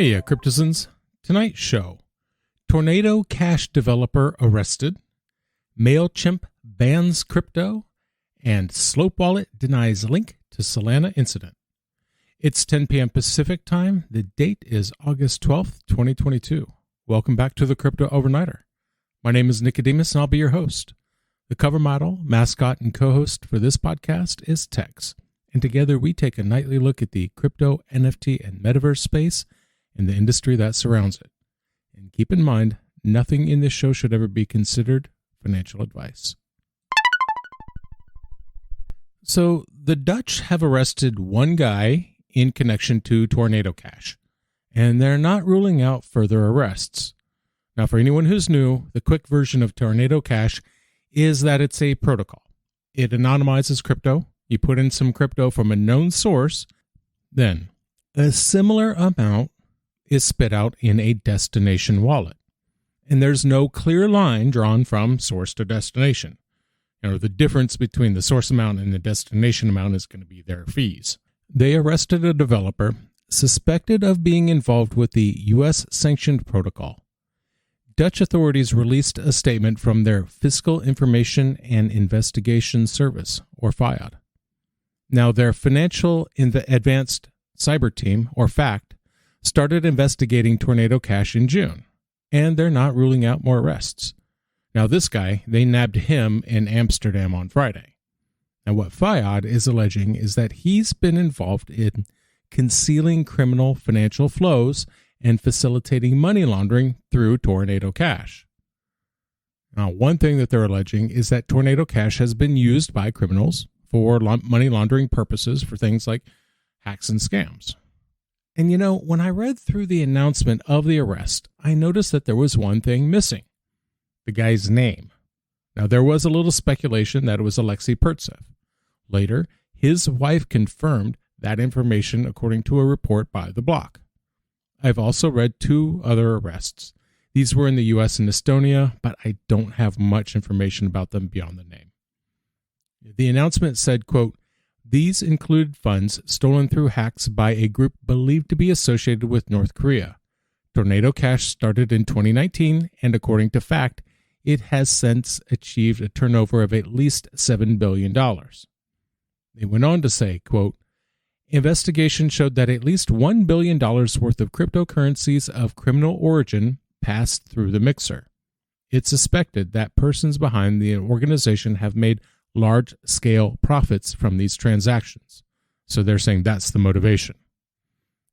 Heya Cryptozens, tonight's show. Tornado Cash developer arrested, Mailchimp bans crypto, and Slope Wallet denies link to Solana incident. It's 10 p.m. Pacific time. The date is August 12th, 2022. Welcome back to the Crypto Overnighter. My name is Nikodemus, and I'll be your host. The cover model, mascot, and co-host for this podcast is Tex, and together we take a nightly look at the crypto, NFT, and metaverse space and the industry that surrounds it. And keep in mind, nothing in this show should ever be considered financial advice. So, the Dutch have arrested one guy in connection to Tornado Cash, and they're not ruling out further arrests. Now, for anyone who's new, the quick version of Tornado Cash is that it's a protocol. It anonymizes crypto. You put in some crypto from a known source, then a similar amount is spit out in a destination wallet. And there's no clear line drawn from source to destination. The difference between the source amount and the destination amount is going to be their fees. They arrested a developer suspected of being involved with the U.S. sanctioned protocol. Dutch authorities released a statement from their Fiscal Information and Investigation Service, or FIAD. Now, their Financial Advanced Cyber Team, or FACT, started investigating Tornado Cash in June, and they're not ruling out more arrests. Now, this guy, they nabbed him in Amsterdam on Friday. And what FIAD is alleging is that he's been involved in concealing criminal financial flows and facilitating money laundering through Tornado Cash. Now, one thing that they're alleging is that Tornado Cash has been used by criminals for money laundering purposes for things like hacks and scams. And when I read through the announcement of the arrest, I noticed that there was one thing missing: the guy's name. Now, there was a little speculation that it was Alexei Pertsev. Later, his wife confirmed that information according to a report by The Block. I've also read two other arrests. These were in the U.S. and Estonia, but I don't have much information about them beyond the name. The announcement said, quote, "These include funds stolen through hacks by a group believed to be associated with North Korea. Tornado Cash started in 2019, and according to FACT, it has since achieved a turnover of at least $7 billion. They went on to say, quote, "Investigation showed that at least $1 billion worth of cryptocurrencies of criminal origin passed through the mixer. It's suspected that persons behind the organization have made large-scale profits from these transactions." So they're saying that's the motivation.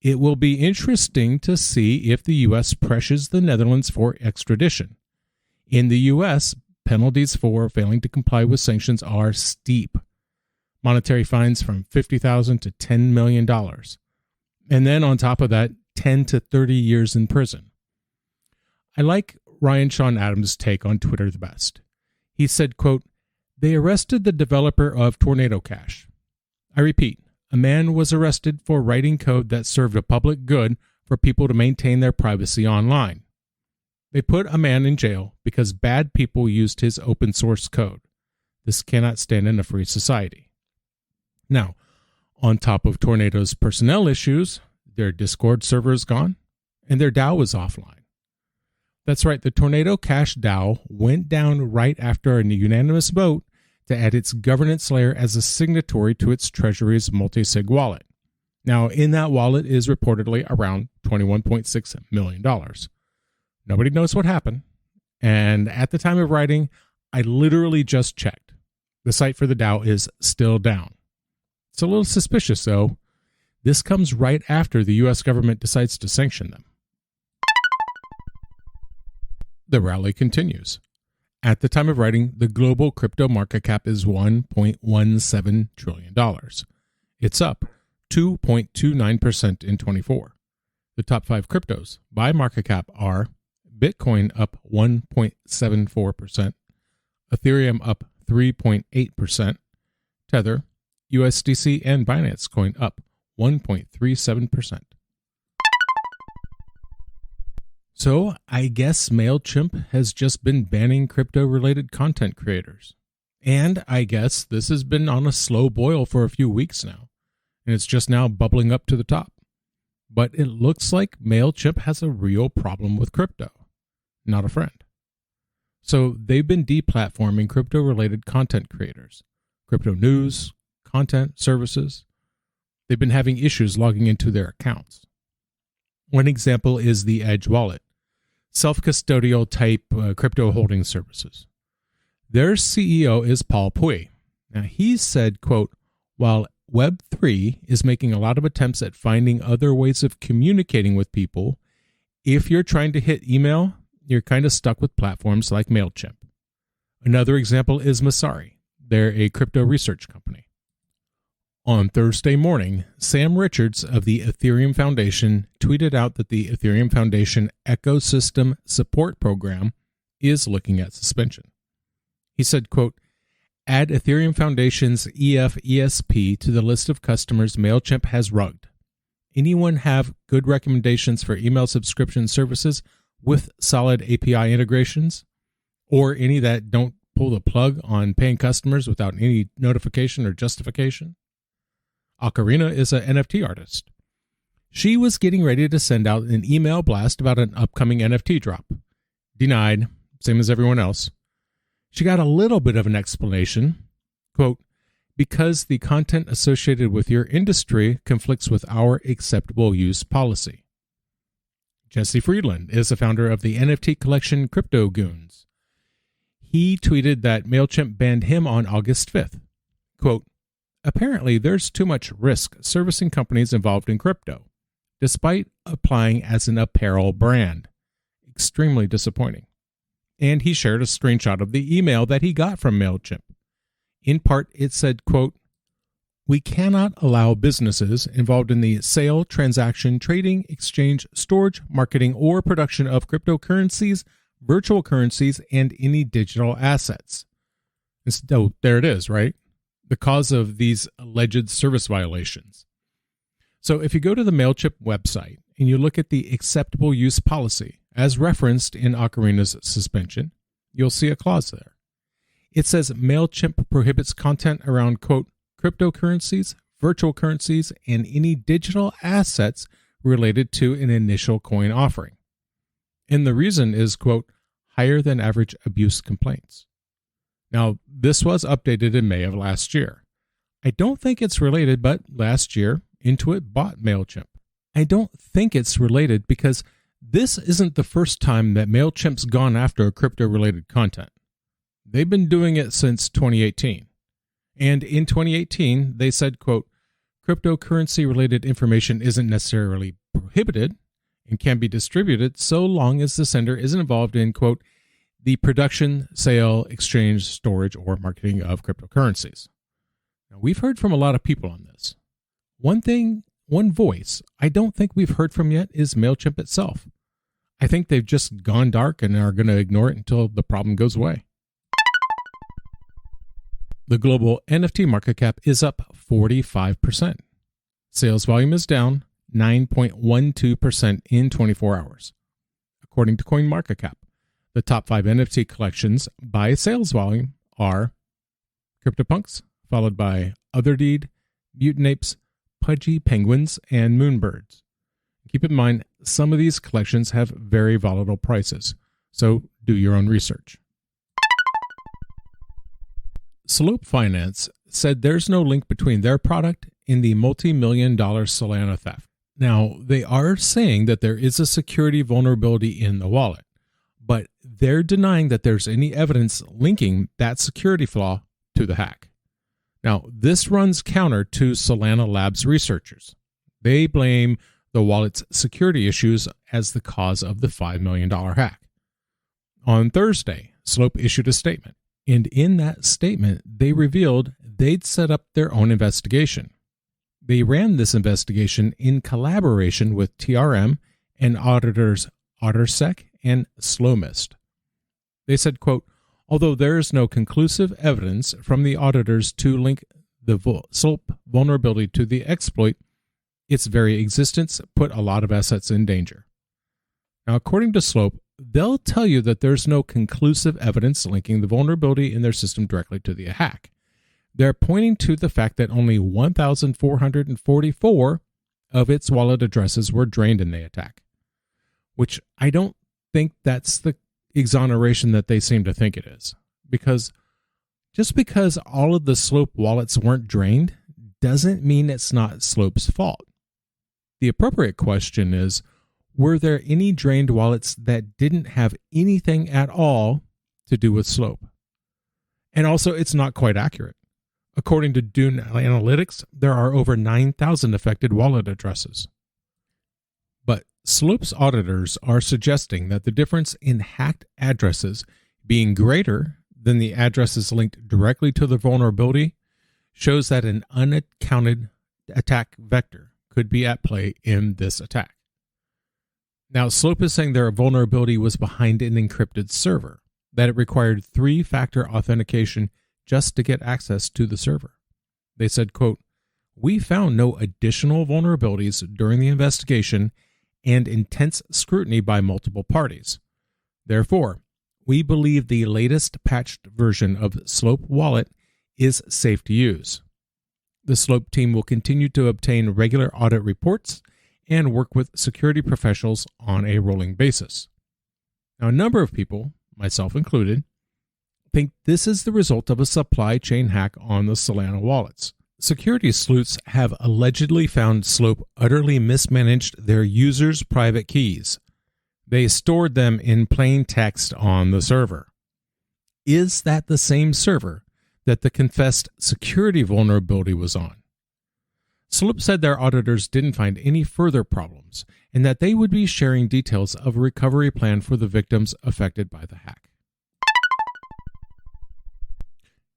It will be interesting to see if the U.S. pressures the Netherlands for extradition. In the U.S., penalties for failing to comply with sanctions are steep. Monetary fines from $50,000 to $10 million. And then on top of that, 10 to 30 years in prison. I like Ryan Sean Adams' take on Twitter the best. He said, quote, "They arrested the developer of Tornado Cash. I repeat, a man was arrested for writing code that served a public good for people to maintain their privacy online. They put a man in jail because bad people used his open source code. This cannot stand in a free society." Now, on top of Tornado's personnel issues, their Discord server is gone and their DAO is offline. That's right, the Tornado Cash DAO went down right after a unanimous vote to add its governance layer as a signatory to its treasury's multi-sig wallet. Now, in that wallet is reportedly around $21.6 million. Nobody knows what happened, and at the time of writing, I literally just checked. The site for the DAO is still down. It's a little suspicious, though. This comes right after the U.S. government decides to sanction them. The rally continues. At the time of writing, the global crypto market cap is $1.17 trillion. It's up 2.29% in 24. The top 5 cryptos by market cap are Bitcoin up 1.74%, Ethereum up 3.8%, Tether, USDC, and Binance Coin up 1.37%. So I guess Mailchimp has just been banning crypto-related content creators. And I guess this has been on a slow boil for a few weeks now, and it's just now bubbling up to the top. but it looks like Mailchimp has a real problem with crypto, not a friend. So they've been deplatforming crypto-related content creators, crypto news, content, services. They've been having issues logging into their accounts. One example is the Edge wallet, self-custodial type crypto holding services. Their CEO is Paul Pui. Now, he said, quote, while Web3 is making a lot of attempts at finding other ways of communicating with people, if you're trying to hit email, you're kind of stuck with platforms like Mailchimp. Another example is Masari. They're a crypto research company. On Thursday morning, Sam Richards of the Ethereum Foundation tweeted out that the Ethereum Foundation Ecosystem Support Program is looking at suspension. He said, quote, add Ethereum Foundation's EF-ESP to the list of customers Mailchimp has rugged. Anyone have good recommendations for email subscription services with solid API integrations, or any that don't pull the plug on paying customers without any notification or justification? Ocarina is an NFT artist. She was getting ready to send out an email blast about an upcoming NFT drop. Denied, same as everyone else. She got a little bit of an explanation. Quote, because the content associated with your industry conflicts with our acceptable use policy. Jesse Friedland is the founder of the NFT collection Crypto Goons. He tweeted that Mailchimp banned him on August 5th. Quote, apparently there's too much risk servicing companies involved in crypto, despite applying as an apparel brand. Extremely disappointing. And he shared a screenshot of the email that he got from Mailchimp. In part, it said, quote, we cannot allow businesses involved in the sale, transaction, trading, exchange, storage, marketing, or production of cryptocurrencies, virtual currencies, and any digital assets. So there it is, right? The cause of these alleged service violations. So if you go to the Mailchimp website and you look at the acceptable use policy, as referenced in Ocarina's suspension, you'll see a clause there. It says Mailchimp prohibits content around, quote, cryptocurrencies, virtual currencies, and any digital assets related to an initial coin offering. And the reason is, quote, higher than average abuse complaints. Now, this was updated in May of last year. I don't think it's related, but last year, Intuit bought Mailchimp. I don't think it's related because this isn't the first time that Mailchimp's gone after crypto-related content. They've been doing it since 2018. And in 2018, they said, quote, cryptocurrency-related information isn't necessarily prohibited and can be distributed so long as the sender isn't involved in, quote, the production, sale, exchange, storage, or marketing of cryptocurrencies. Now, we've heard from a lot of people on this. One voice I don't think we've heard from yet is Mailchimp itself. I think they've just gone dark and are going to ignore it until the problem goes away. The global NFT market cap is up 45%. Sales volume is down 9.12% in 24 hours. According to CoinMarketCap, the top 5 NFT collections by sales volume are CryptoPunks, followed by Otherdeed, Mutant Apes, Pudgy Penguins, and Moonbirds. Keep in mind, some of these collections have very volatile prices, so do your own research. Slope Finance said there's no link between their product and the multi-million-dollar Solana theft. Now, they are saying that there is a security vulnerability in the wallet, but they're denying that there's any evidence linking that security flaw to the hack. Now, this runs counter to Solana Labs researchers. They blame the wallet's security issues as the cause of the $5 million hack. On Thursday, Slope issued a statement, and in that statement, they revealed they'd set up their own investigation. They ran this investigation in collaboration with TRM and auditors OtterSec and Slowmist. They said, quote, although there is no conclusive evidence from the auditors to link the Slope vulnerability to the exploit, its very existence put a lot of assets in danger. Now, according to Slope, they'll tell you that there's no conclusive evidence linking the vulnerability in their system directly to the hack. They're pointing to the fact that only 1,444 of its wallet addresses were drained in the attack, which I don't think that's the exoneration that they seem to think it is. Because just because all of the Slope wallets weren't drained doesn't mean it's not Slope's fault. The appropriate question is, were there any drained wallets that didn't have anything at all to do with Slope? And also, it's not quite accurate. According to Dune Analytics, there are over 9,000 affected wallet addresses. But Slope's auditors are suggesting that the difference in hacked addresses being greater than the addresses linked directly to the vulnerability shows that an unaccounted attack vector could be at play in this attack. Now, Slope is saying their vulnerability was behind an encrypted server, that it required 3-factor authentication just to get access to the server. They said, quote, "We found no additional vulnerabilities during the investigation and intense scrutiny by multiple parties. Therefore, we believe the latest patched version of Slope Wallet is safe to use. The Slope team will continue to obtain regular audit reports and work with security professionals on a rolling basis." Now, a number of people, myself included, think this is the result of a supply chain hack on the Solana wallets. Security sleuths have allegedly found Slope utterly mismanaged their users' private keys. They stored them in plain text on the server. Is that the same server that the confessed security vulnerability was on? Slope said their auditors didn't find any further problems and that they would be sharing details of a recovery plan for the victims affected by the hack.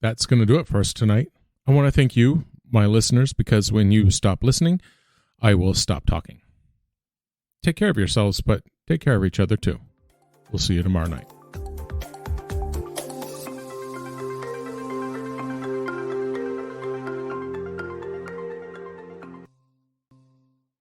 That's going to do it for us tonight. I want to thank you, my listeners, because when you stop listening, I will stop talking. Take care of yourselves, but take care of each other too. We'll see you tomorrow night.